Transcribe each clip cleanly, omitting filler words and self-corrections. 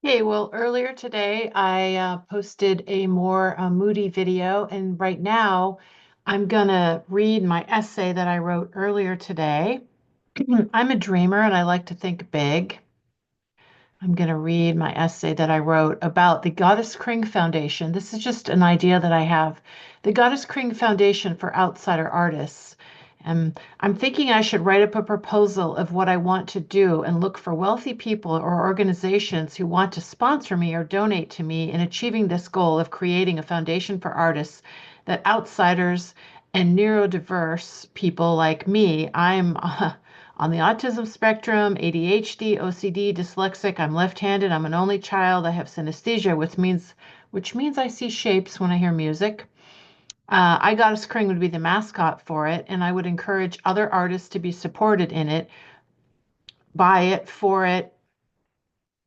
Hey, well, earlier today I posted a more moody video, and right now I'm gonna read my essay that I wrote earlier today. I'm a dreamer and I like to think big. I'm going to read my essay that I wrote about the Goddess KRING Foundation. This is just an idea that I have. The Goddess KRING Foundation for Outsider Artists. And I'm thinking I should write up a proposal of what I want to do and look for wealthy people or organizations who want to sponsor me or donate to me in achieving this goal of creating a foundation for artists that outsiders and neurodiverse people like me, I'm on the autism spectrum, ADHD, OCD, dyslexic. I'm left-handed. I'm an only child. I have synesthesia, which means I see shapes when I hear music. I Goddess Kring would be the mascot for it, and I would encourage other artists to be supported in it, buy it, for it.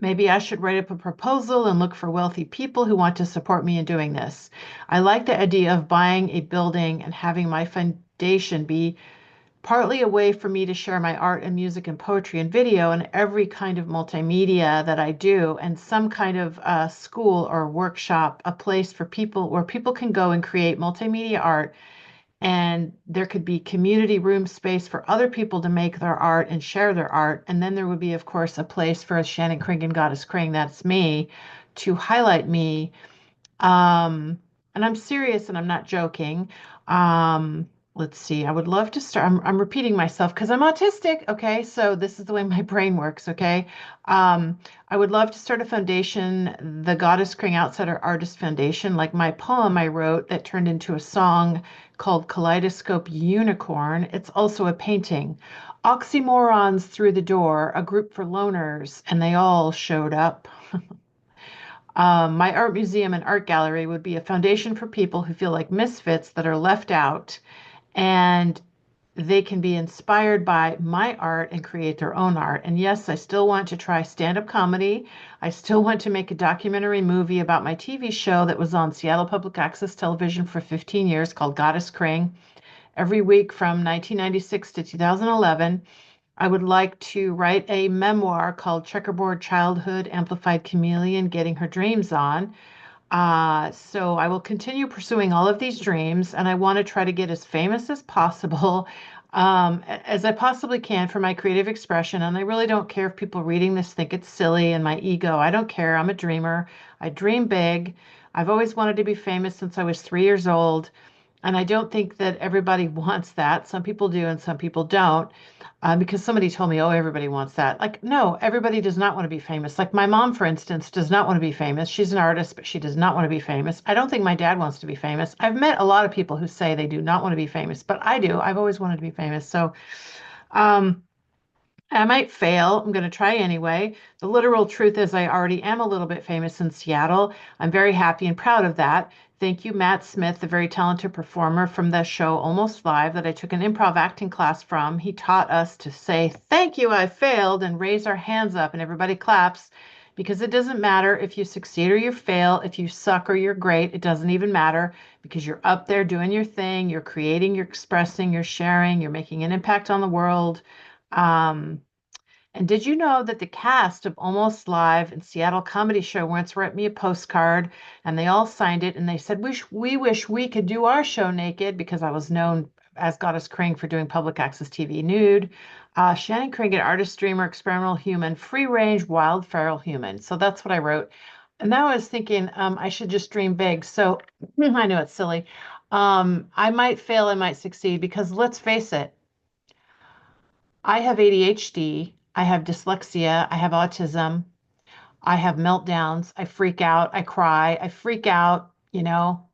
Maybe I should write up a proposal and look for wealthy people who want to support me in doing this. I like the idea of buying a building and having my foundation be partly a way for me to share my art and music and poetry and video and every kind of multimedia that I do, and some kind of school or workshop, a place for people where people can go and create multimedia art. And there could be community room space for other people to make their art and share their art. And then there would be, of course, a place for Shannon Kring and Goddess Kring, that's me, to highlight me, and I'm serious and I'm not joking. Let's see. I would love to start. I'm repeating myself because I'm autistic. Okay. So this is the way my brain works. Okay. I would love to start a foundation, the Goddess Kring Outsider Artist Foundation, like my poem I wrote that turned into a song called Kaleidoscope Unicorn. It's also a painting. Oxymorons through the door, a group for loners, and they all showed up. My art museum and art gallery would be a foundation for people who feel like misfits that are left out, and they can be inspired by my art and create their own art. And yes, I still want to try stand-up comedy. I still want to make a documentary movie about my TV show that was on Seattle Public Access Television for 15 years called Goddess Kring, every week from 1996 to 2011. I would like to write a memoir called Checkerboard Childhood Amplified Chameleon Getting Her Dreams On. So I will continue pursuing all of these dreams, and I want to try to get as famous as possible, as I possibly can for my creative expression. And I really don't care if people reading this think it's silly and my ego. I don't care. I'm a dreamer. I dream big. I've always wanted to be famous since I was 3 years old. And I don't think that everybody wants that. Some people do and some people don't. Because somebody told me, oh, everybody wants that. Like, no, everybody does not want to be famous. Like my mom, for instance, does not want to be famous. She's an artist, but she does not want to be famous. I don't think my dad wants to be famous. I've met a lot of people who say they do not want to be famous, but I do. I've always wanted to be famous. So, um, I might fail. I'm going to try anyway. The literal truth is, I already am a little bit famous in Seattle. I'm very happy and proud of that. Thank you, Matt Smith, the very talented performer from the show Almost Live that I took an improv acting class from. He taught us to say, "Thank you, I failed," and raise our hands up, and everybody claps, because it doesn't matter if you succeed or you fail, if you suck or you're great. It doesn't even matter because you're up there doing your thing, you're creating, you're expressing, you're sharing, you're making an impact on the world. Um, and did you know that the cast of Almost Live and Seattle Comedy Show once wrote me a postcard, and they all signed it, and they said, wish we could do our show naked, because I was known as Goddess Kring for doing public access TV nude. Shannon Kring, an artist, dreamer, experimental human, free range, wild, feral human. So that's what I wrote. And now I was thinking I should just dream big. So I know it's silly. I might fail, I might succeed, because let's face it, I have ADHD, I have dyslexia, I have autism, I have meltdowns, I freak out, I cry, I freak out,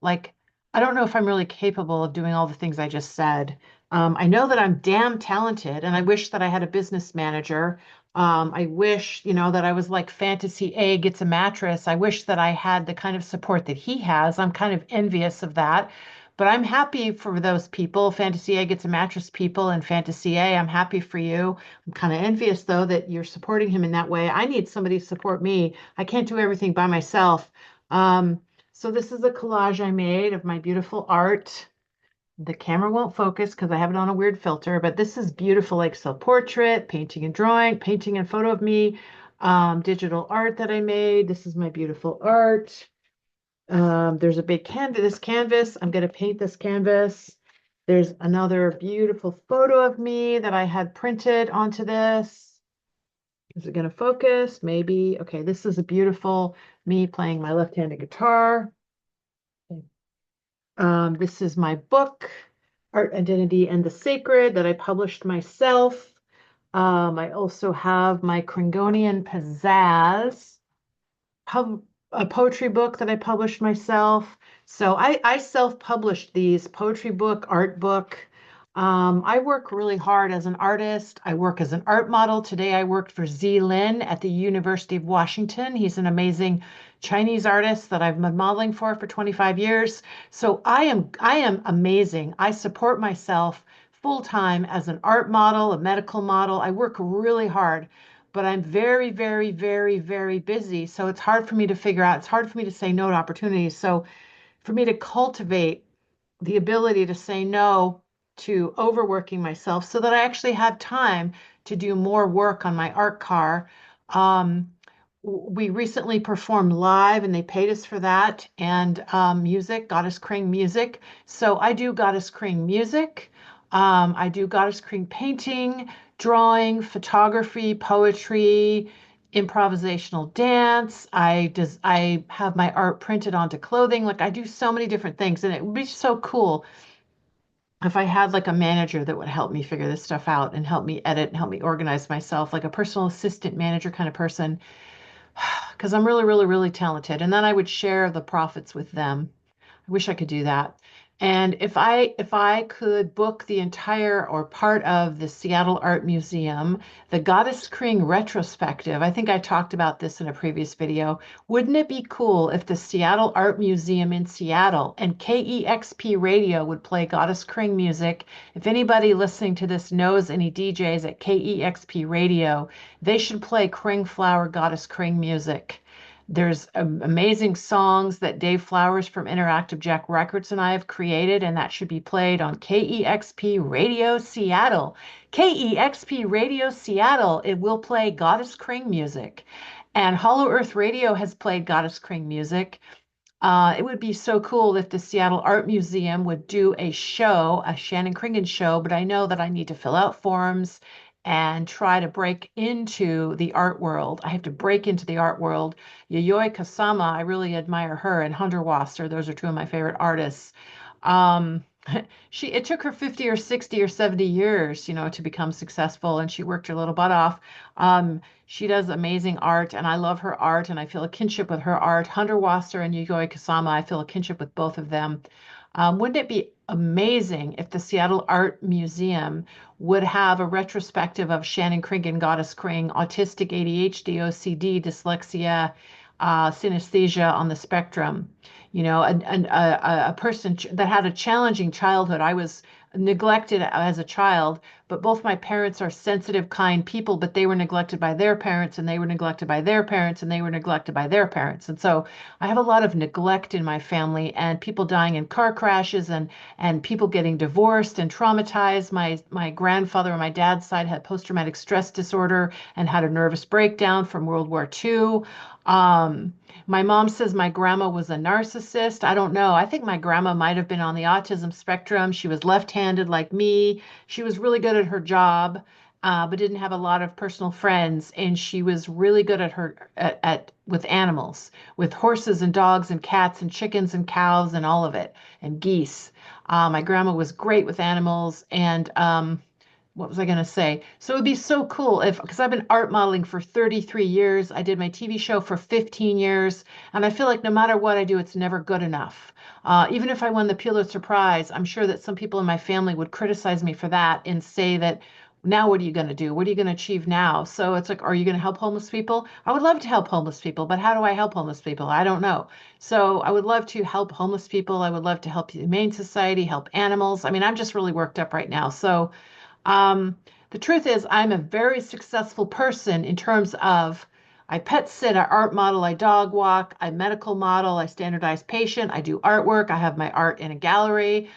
like I don't know if I'm really capable of doing all the things I just said. I know that I'm damn talented, and I wish that I had a business manager. I wish, that I was like Fantasy A gets a mattress. I wish that I had the kind of support that he has. I'm kind of envious of that. But I'm happy for those people. Fantasy A gets a mattress people, and Fantasy A, I'm happy for you. I'm kind of envious though that you're supporting him in that way. I need somebody to support me. I can't do everything by myself. So this is a collage I made of my beautiful art. The camera won't focus because I have it on a weird filter, but this is beautiful, like self-portrait, painting and drawing, painting and photo of me. digital art that I made. This is my beautiful art. There's a big canvas, this canvas. I'm going to paint this canvas. There's another beautiful photo of me that I had printed onto this. Is it going to focus? Maybe. Okay, this is a beautiful me playing my left-handed guitar. Okay. This is my book, Art, Identity, and the Sacred, that I published myself. I also have my Kringonian Pizzazz pub a poetry book that I published myself. So I self-published these poetry book, art book. I work really hard as an artist. I work as an art model. Today I worked for Z Lin at the University of Washington. He's an amazing Chinese artist that I've been modeling for 25 years. So I am amazing. I support myself full time as an art model, a medical model. I work really hard, but I'm very, very, very, very busy. So it's hard for me to figure out, it's hard for me to say no to opportunities. So for me to cultivate the ability to say no to overworking myself so that I actually have time to do more work on my art car. Um, we recently performed live and they paid us for that, and music, Goddess KRING music. So I do Goddess KRING music. I do Goddess KRING painting, drawing, photography, poetry, improvisational dance. I have my art printed onto clothing. Like I do so many different things, and it would be so cool if I had like a manager that would help me figure this stuff out and help me edit and help me organize myself, like a personal assistant manager kind of person, because I'm really, really, really talented. And then I would share the profits with them. I wish I could do that. And if I could book the entire or part of the Seattle Art Museum, the Goddess Kring retrospective, I think I talked about this in a previous video. Wouldn't it be cool if the Seattle Art Museum in Seattle and KEXP Radio would play Goddess Kring music? If anybody listening to this knows any DJs at KEXP Radio, they should play Kring Flower Goddess Kring music. There's amazing songs that Dave Flowers from Interactive Jack Records and I have created, and that should be played on KEXP Radio Seattle. KEXP Radio Seattle, it will play Goddess Kring music. And Hollow Earth Radio has played Goddess Kring music. It would be so cool if the Seattle Art Museum would do a show, a Shannon Kringen show, but I know that I need to fill out forms and try to break into the art world. I have to break into the art world. Yayoi Kusama, I really admire her, and Hunter Wasser. Those are two of my favorite artists. Um, it took her 50 or 60 or 70 years, to become successful, and she worked her little butt off. She does amazing art, and I love her art, and I feel a kinship with her art. Hunter Wasser and Yayoi Kusama, I feel a kinship with both of them. Wouldn't it be amazing if the Seattle Art Museum would have a retrospective of Shannon Kringen, Goddess Kring, autistic ADHD, OCD, dyslexia, synesthesia on the spectrum? A person that had a challenging childhood. I was neglected as a child, but both my parents are sensitive, kind people, but they were neglected by their parents, and they were neglected by their parents, and they were neglected by their parents. And so I have a lot of neglect in my family, and people dying in car crashes, and people getting divorced and traumatized. My grandfather on my dad's side had post-traumatic stress disorder and had a nervous breakdown from World War II. My mom says my grandma was a narcissist. I don't know. I think my grandma might have been on the autism spectrum. She was left-handed like me. She was really good at her job, but didn't have a lot of personal friends. And she was really good at her at with animals, with horses and dogs and cats and chickens and cows and all of it, and geese. My grandma was great with animals, and what was I going to say? So it would be so cool if, because I've been art modeling for 33 years. I did my TV show for 15 years, and I feel like no matter what I do, it's never good enough. Even if I won the Pulitzer Prize, I'm sure that some people in my family would criticize me for that and say that, now what are you going to do? What are you going to achieve now? So it's like, are you going to help homeless people? I would love to help homeless people, but how do I help homeless people? I don't know. So I would love to help homeless people. I would love to help the Humane Society, help animals. I mean, I'm just really worked up right now. So um, the truth is, I'm a very successful person in terms of I pet sit, I art model, I dog walk, I medical model, I standardize patient, I do artwork, I have my art in a gallery.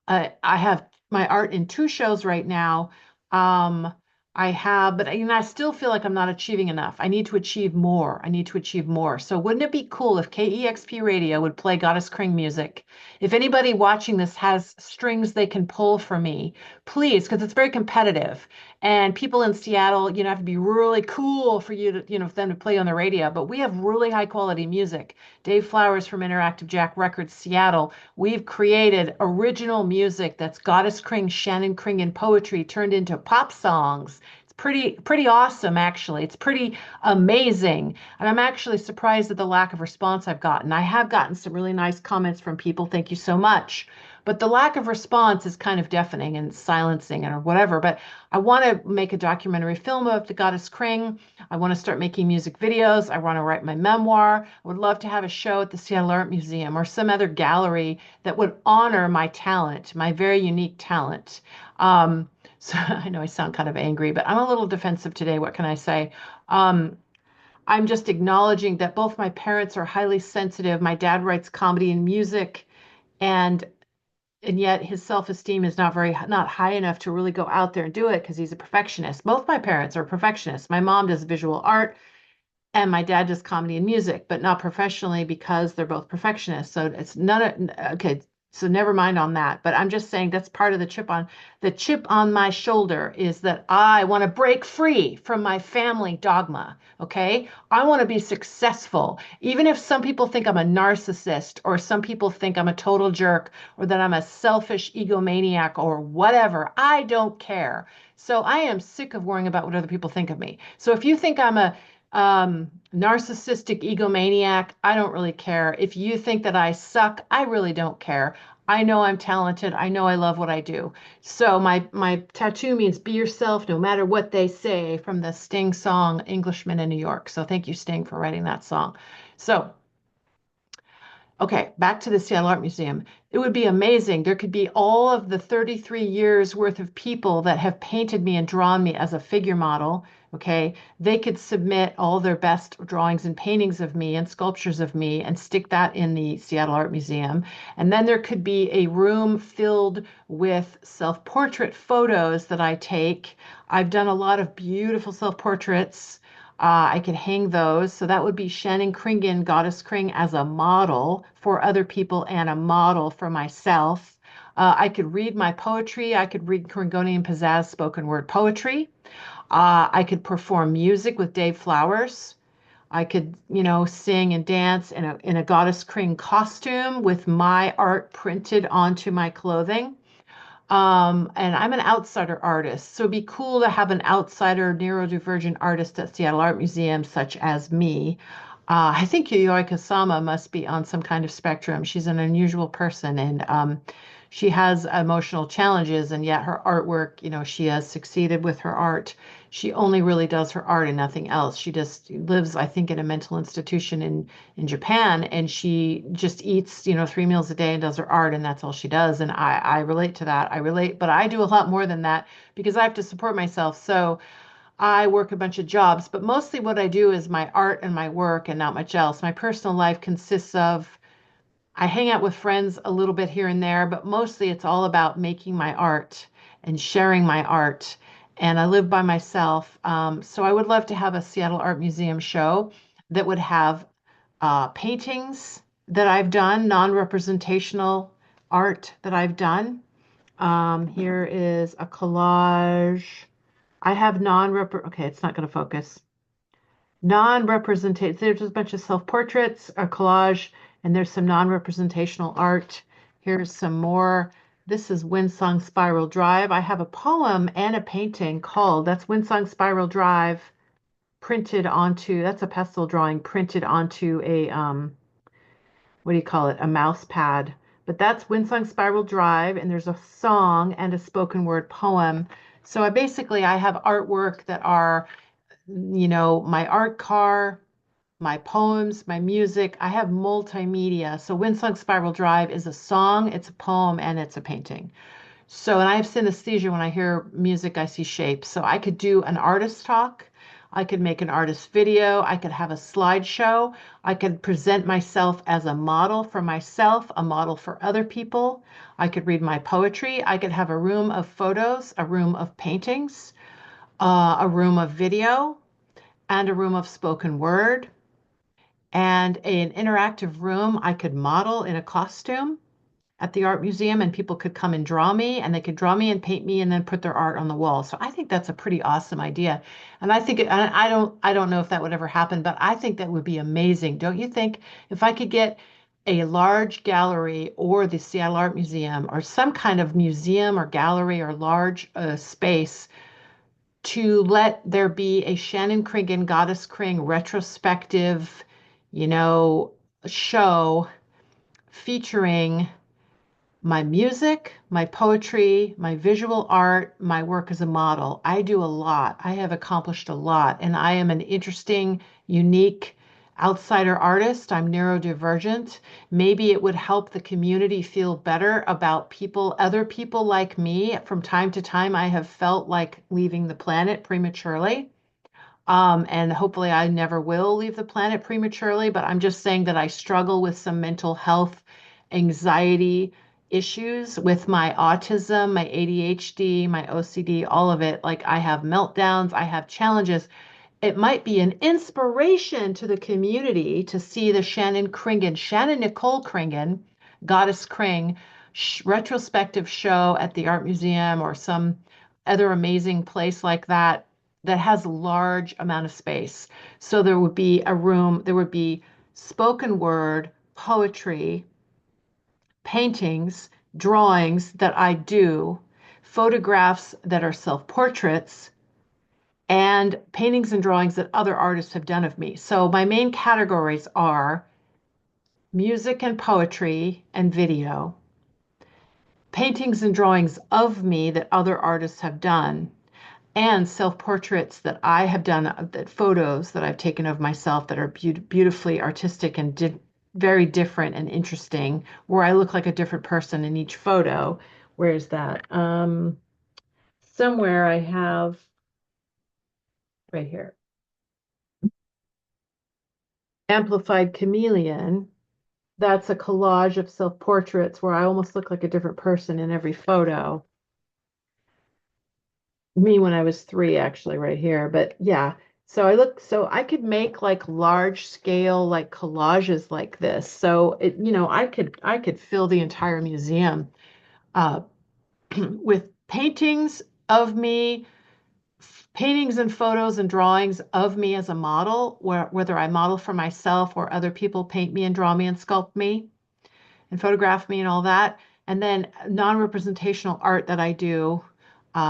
I have my art in two shows right now. Um, I have, but I still feel like I'm not achieving enough. I need to achieve more. I need to achieve more. So wouldn't it be cool if KEXP Radio would play Goddess Kring music? If anybody watching this has strings they can pull for me, please, because it's very competitive. And people in Seattle, have to be really cool for you to, for them to play on the radio. But we have really high quality music. Dave Flowers from Interactive Jack Records, Seattle. We've created original music that's Goddess Kring, Shannon Kringen poetry turned into pop songs. It's pretty awesome, actually. It's pretty amazing. And I'm actually surprised at the lack of response I've gotten. I have gotten some really nice comments from people. Thank you so much. But the lack of response is kind of deafening and silencing or whatever. But I want to make a documentary film of the Goddess Kring. I want to start making music videos. I want to write my memoir. I would love to have a show at the Seattle Art Museum or some other gallery that would honor my talent, my very unique talent. So I know I sound kind of angry, but I'm a little defensive today. What can I say? Um, I'm just acknowledging that both my parents are highly sensitive. My dad writes comedy and music, and yet his self-esteem is not high enough to really go out there and do it because he's a perfectionist. Both my parents are perfectionists. My mom does visual art and my dad does comedy and music, but not professionally because they're both perfectionists. So it's none of, okay. So never mind on that. But I'm just saying that's part of the chip on my shoulder is that I want to break free from my family dogma. Okay. I want to be successful. Even if some people think I'm a narcissist or some people think I'm a total jerk or that I'm a selfish egomaniac or whatever, I don't care. So I am sick of worrying about what other people think of me. So if you think I'm a narcissistic egomaniac, I don't really care. If you think that I suck, I really don't care. I know I'm talented. I know I love what I do. So my tattoo means be yourself no matter what they say from the Sting song Englishman in New York. So thank you, Sting, for writing that song. So okay, back to the Seattle Art Museum. It would be amazing. There could be all of the 33 years worth of people that have painted me and drawn me as a figure model. Okay, they could submit all their best drawings and paintings of me and sculptures of me and stick that in the Seattle Art Museum. And then there could be a room filled with self-portrait photos that I take. I've done a lot of beautiful self-portraits. I could hang those. So that would be Shannon Kringen, Goddess Kring, as a model for other people and a model for myself. I could read my poetry. I could read Kringonian pizzazz spoken word poetry. I could perform music with Dave Flowers. I could, sing and dance in a Goddess Kring costume with my art printed onto my clothing. And I'm an outsider artist, so it'd be cool to have an outsider neurodivergent artist at Seattle Art Museum, such as me. I think Yayoi Kusama must be on some kind of spectrum. She's an unusual person, and she has emotional challenges, and yet her artwork, she has succeeded with her art. She only really does her art and nothing else. She just lives, I think, in a mental institution in Japan, and she just eats, 3 meals a day and does her art, and that's all she does. And I relate to that. I relate, but I do a lot more than that because I have to support myself. So I work a bunch of jobs, but mostly what I do is my art and my work and not much else. My personal life consists of I hang out with friends a little bit here and there, but mostly it's all about making my art and sharing my art. And I live by myself. So I would love to have a Seattle Art Museum show that would have paintings that I've done, non-representational art that I've done. Here is a collage. I have okay, it's not going to focus non-representative. There's a bunch of self-portraits, a collage, and there's some non-representational art. Here's some more. This is Windsong Spiral Drive. I have a poem and a painting called That's Windsong Spiral Drive printed onto, that's a pestle drawing printed onto a, what do you call it? A mouse pad. But that's Windsong Spiral Drive, and there's a song and a spoken word poem. So I have artwork that are my art car, my poems, my music. I have multimedia. So Windsong Spiral Drive is a song, it's a poem, and it's a painting. So, and I have synesthesia when I hear music, I see shapes. So I could do an artist talk. I could make an artist video. I could have a slideshow. I could present myself as a model for myself, a model for other people. I could read my poetry. I could have a room of photos, a room of paintings. a room of video, and a room of spoken word, and an interactive room I could model in a costume at the art museum, and people could come and draw me, and they could draw me and paint me and then put their art on the wall. So I think that's a pretty awesome idea. And I think I don't know if that would ever happen, but I think that would be amazing. Don't you think, if I could get a large gallery or the Seattle Art Museum or some kind of museum or gallery or large space to let there be a Shannon Kringen Goddess Kring retrospective, you know, show featuring my music, my poetry, my visual art, my work as a model. I do a lot. I have accomplished a lot, and I am an interesting, unique outsider artist. I'm neurodivergent. Maybe it would help the community feel better about people, other people like me. From time to time, I have felt like leaving the planet prematurely. And hopefully I never will leave the planet prematurely, but I'm just saying that I struggle with some mental health, anxiety issues with my autism, my ADHD, my OCD, all of it. Like I have meltdowns, I have challenges. It might be an inspiration to the community to see the Shannon Nicole Kringen, Goddess Kring, retrospective show at the Art Museum or some other amazing place like that that has a large amount of space. So there would be a room, there would be spoken word, poetry, paintings, drawings that I do, photographs that are self-portraits, and paintings and drawings that other artists have done of me. So my main categories are music and poetry and video, paintings and drawings of me that other artists have done, and self-portraits that I have done, that photos that I've taken of myself that are beautifully artistic and very different and interesting, where I look like a different person in each photo. Where is that? Somewhere I have right here. Amplified chameleon. That's a collage of self-portraits where I almost look like a different person in every photo. Me when I was 3, actually, right here. But yeah, so I could make like large scale like collages like this. So I could fill the entire museum uh, with paintings of me, paintings and photos and drawings of me as a model, whether I model for myself or other people paint me and draw me and sculpt me and photograph me and all that. And then non-representational art that I do,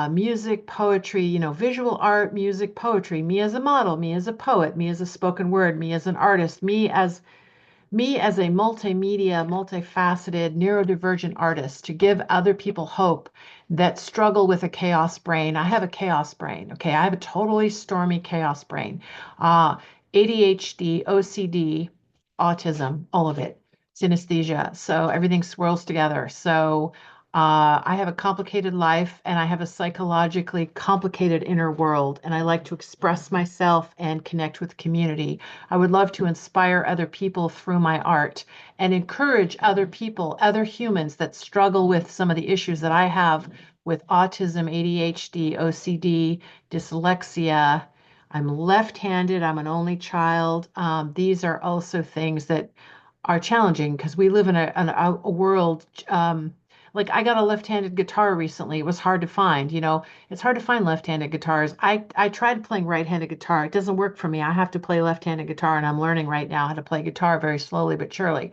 music, poetry, visual art, music, poetry, me as a model, me as a poet, me as a spoken word, me as an artist, me as a multimedia, multifaceted, neurodivergent artist, to give other people hope that struggle with a chaos brain. I have a chaos brain, okay? I have a totally stormy chaos brain. Uh, ADHD, OCD, autism, all of it, synesthesia. So everything swirls together. So I have a complicated life, and I have a psychologically complicated inner world, and I like to express myself and connect with community. I would love to inspire other people through my art and encourage other people, other humans that struggle with some of the issues that I have with autism, ADHD, OCD, dyslexia. I'm left-handed. I'm an only child. These are also things that are challenging because we live in a world. Like I got a left-handed guitar recently. It was hard to find. It's hard to find left-handed guitars. I tried playing right-handed guitar. It doesn't work for me. I have to play left-handed guitar, and I'm learning right now how to play guitar very slowly but surely.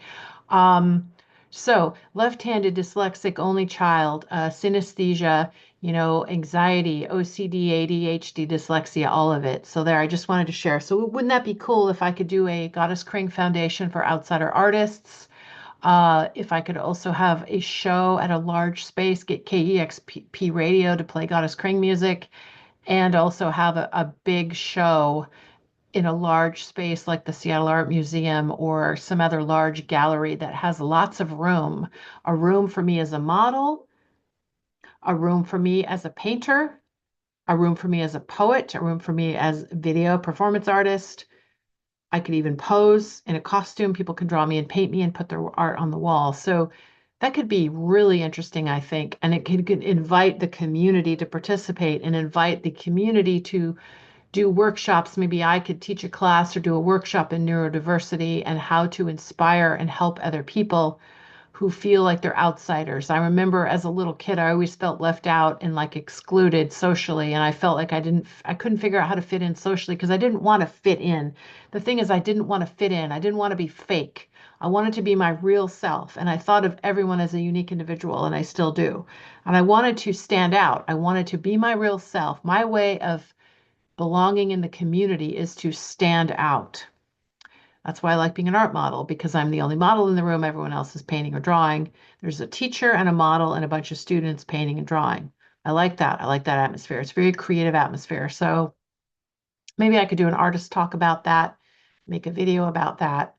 Um, so left-handed dyslexic only child, synesthesia, anxiety, OCD, ADHD, dyslexia, all of it. So there, I just wanted to share. So wouldn't that be cool if I could do a Goddess Kring Foundation for outsider artists? If I could also have a show at a large space, get KEXP radio to play Goddess Kring music, and also have a big show in a large space like the Seattle Art Museum or some other large gallery that has lots of room. A room for me as a model, a room for me as a painter, a room for me as a poet, a room for me as a video performance artist. I could even pose in a costume. People can draw me and paint me and put their art on the wall. So That could be really interesting, I think. And it could invite the community to participate and invite the community to do workshops. Maybe I could teach a class or do a workshop in neurodiversity and how to inspire and help other people who feel like they're outsiders. I remember as a little kid, I always felt left out and like excluded socially. And I felt like I couldn't figure out how to fit in socially because I didn't want to fit in. The thing is, I didn't want to fit in. I didn't want to be fake. I wanted to be my real self. And I thought of everyone as a unique individual, and I still do. And I wanted to stand out. I wanted to be my real self. My way of belonging in the community is to stand out. That's why I like being an art model because I'm the only model in the room. Everyone else is painting or drawing. There's a teacher and a model and a bunch of students painting and drawing. I like that. I like that atmosphere. It's a very creative atmosphere. So maybe I could do an artist talk about that, make a video about that.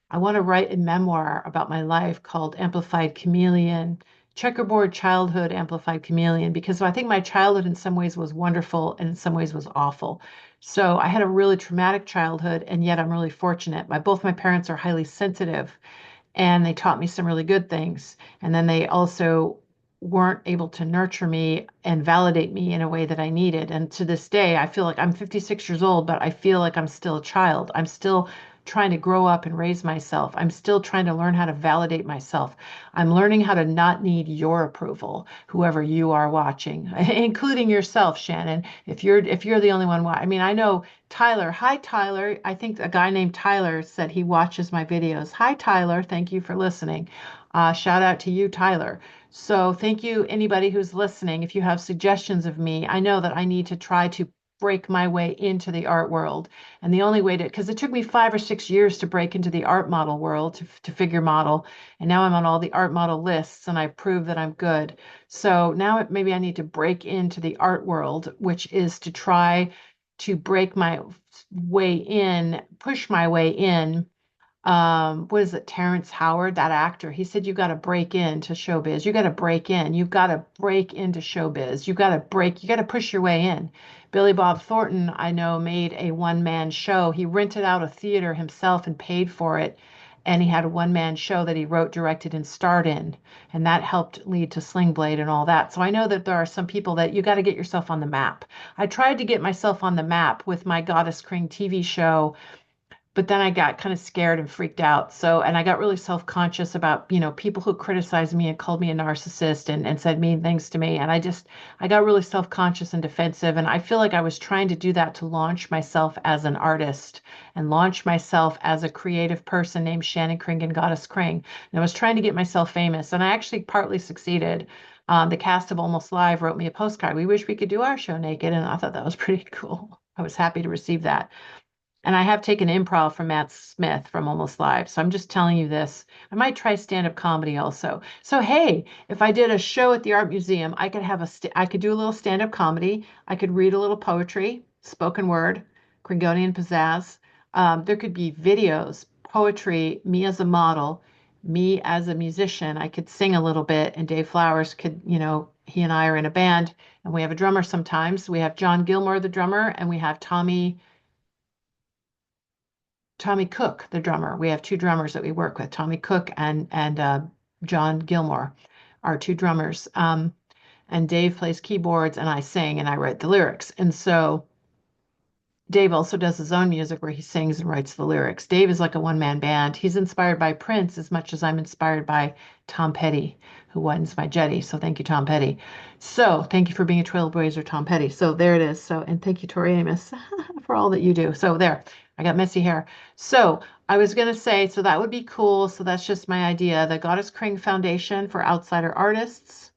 I want to write a memoir about my life called Amplified Chameleon, Checkerboard Childhood Amplified Chameleon, because I think my childhood in some ways was wonderful and in some ways was awful. So I had a really traumatic childhood, and yet I'm really fortunate. Both my parents are highly sensitive, and they taught me some really good things. And then they also weren't able to nurture me and validate me in a way that I needed. And to this day, I feel like I'm 56 years old, but I feel like I'm still a child. I'm still trying to grow up and raise myself. I'm still trying to learn how to validate myself. I'm learning how to not need your approval, whoever you are watching, including yourself, Shannon. If you're the only one, I mean, I know Tyler. Hi, Tyler. I think a guy named Tyler said he watches my videos. Hi, Tyler. Thank you for listening. Shout out to you, Tyler. So thank you, anybody who's listening. If you have suggestions of me, I know that I need to try to break my way into the art world. And the only way to, because it took me 5 or 6 years to break into the art model world, to figure model. And now I'm on all the art model lists and I prove that I'm good. So now maybe I need to break into the art world, which is to try to break my way in, push my way in. What is it, Terrence Howard, that actor? He said you got to break into showbiz. You got to break in. You've got to break into showbiz. You got to push your way in. Billy Bob Thornton, I know, made a one-man show. He rented out a theater himself and paid for it. And he had a one-man show that he wrote, directed, and starred in. And that helped lead to Sling Blade and all that. So I know that there are some people that you got to get yourself on the map. I tried to get myself on the map with my Goddess KRING TV show, but then I got kind of scared and freaked out. So, and I got really self-conscious about, people who criticized me and called me a narcissist and said mean things to me. And I got really self-conscious and defensive. And I feel like I was trying to do that to launch myself as an artist and launch myself as a creative person named Shannon Kringen, Goddess KRING. And I was trying to get myself famous. And I actually partly succeeded. The cast of Almost Live wrote me a postcard. We wish we could do our show naked. And I thought that was pretty cool. I was happy to receive that. And I have taken improv from Matt Smith from Almost Live. So I'm just telling you this. I might try stand-up comedy also. So hey, if I did a show at the art museum, I could do a little stand-up comedy. I could read a little poetry, spoken word, Kringonian pizzazz. There could be videos, poetry, me as a model, me as a musician. I could sing a little bit, and Dave Flowers could, he and I are in a band, and we have a drummer sometimes. We have John Gilmore, the drummer, and we have Tommy Cook, the drummer. We have two drummers that we work with, Tommy Cook and John Gilmore, our two drummers. And Dave plays keyboards, and I sing and I write the lyrics. And so Dave also does his own music where he sings and writes the lyrics. Dave is like a one-man band. He's inspired by Prince as much as I'm inspired by Tom Petty, who wins my Jetty. So thank you, Tom Petty. So thank you for being a trailblazer, Tom Petty. So there it is. So, and thank you, Tori Amos, for all that you do. So there, I got messy hair. So I was going to say, so that would be cool. So that's just my idea. The Goddess KRING Foundation for Outsider Artists.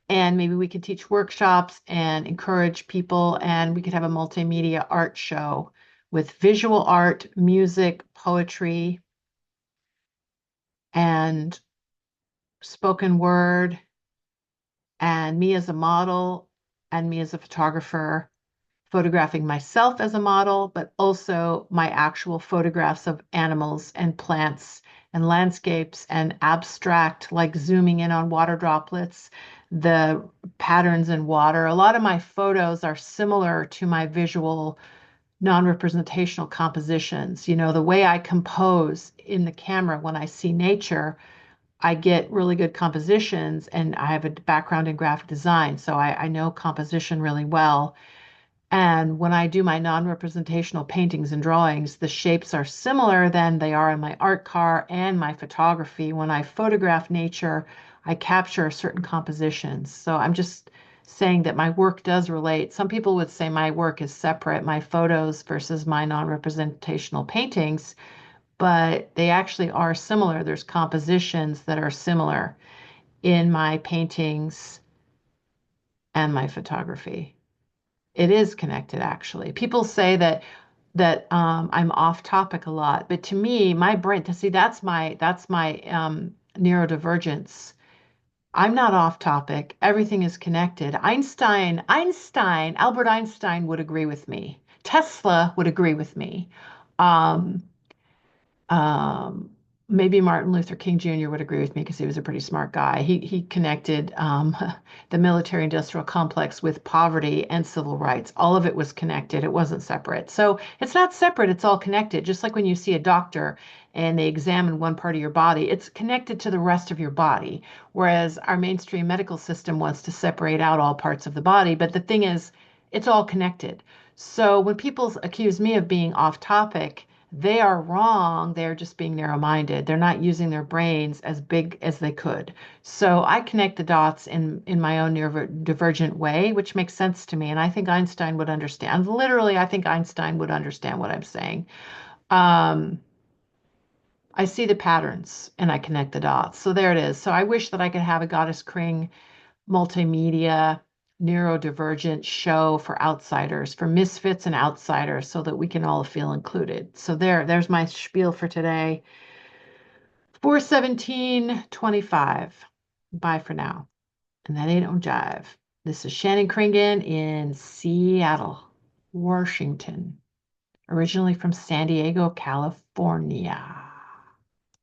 And maybe we could teach workshops and encourage people, and we could have a multimedia art show with visual art, music, poetry, and spoken word, and me as a model, and me as a photographer, photographing myself as a model, but also my actual photographs of animals and plants and landscapes and abstract, like zooming in on water droplets, the patterns in water. A lot of my photos are similar to my visual non-representational compositions. The way I compose in the camera when I see nature, I get really good compositions, and I have a background in graphic design, so I know composition really well. And when I do my non-representational paintings and drawings, the shapes are similar than they are in my art car and my photography. When I photograph nature, I capture certain compositions. So I'm just saying that my work does relate. Some people would say my work is separate, my photos versus my non-representational paintings, but they actually are similar. There's compositions that are similar in my paintings and my photography. It is connected, actually. People say that I'm off topic a lot, but to me, my brain, to see that's my neurodivergence. I'm not off topic. Everything is connected. Albert Einstein would agree with me. Tesla would agree with me. Um, um, Maybe Martin Luther King Jr. would agree with me because he was a pretty smart guy. He connected the military-industrial complex with poverty and civil rights. All of it was connected. It wasn't separate. So it's not separate. It's all connected. Just like when you see a doctor and they examine one part of your body, it's connected to the rest of your body. Whereas our mainstream medical system wants to separate out all parts of the body. But the thing is, it's all connected. So when people accuse me of being off topic, they are wrong. They're just being narrow-minded. They're not using their brains as big as they could. So I connect the dots in my own neurodivergent way, which makes sense to me. And I think Einstein would understand. Literally, I think Einstein would understand what I'm saying. Um, I see the patterns and I connect the dots. So there it is. So I wish that I could have a Goddess Kring multimedia neurodivergent show for outsiders, for misfits and outsiders, so that we can all feel included. So there's my spiel for today. 41725. Bye for now. And that ain't on jive. This is Shannon Kringen in Seattle, Washington, originally from San Diego, California.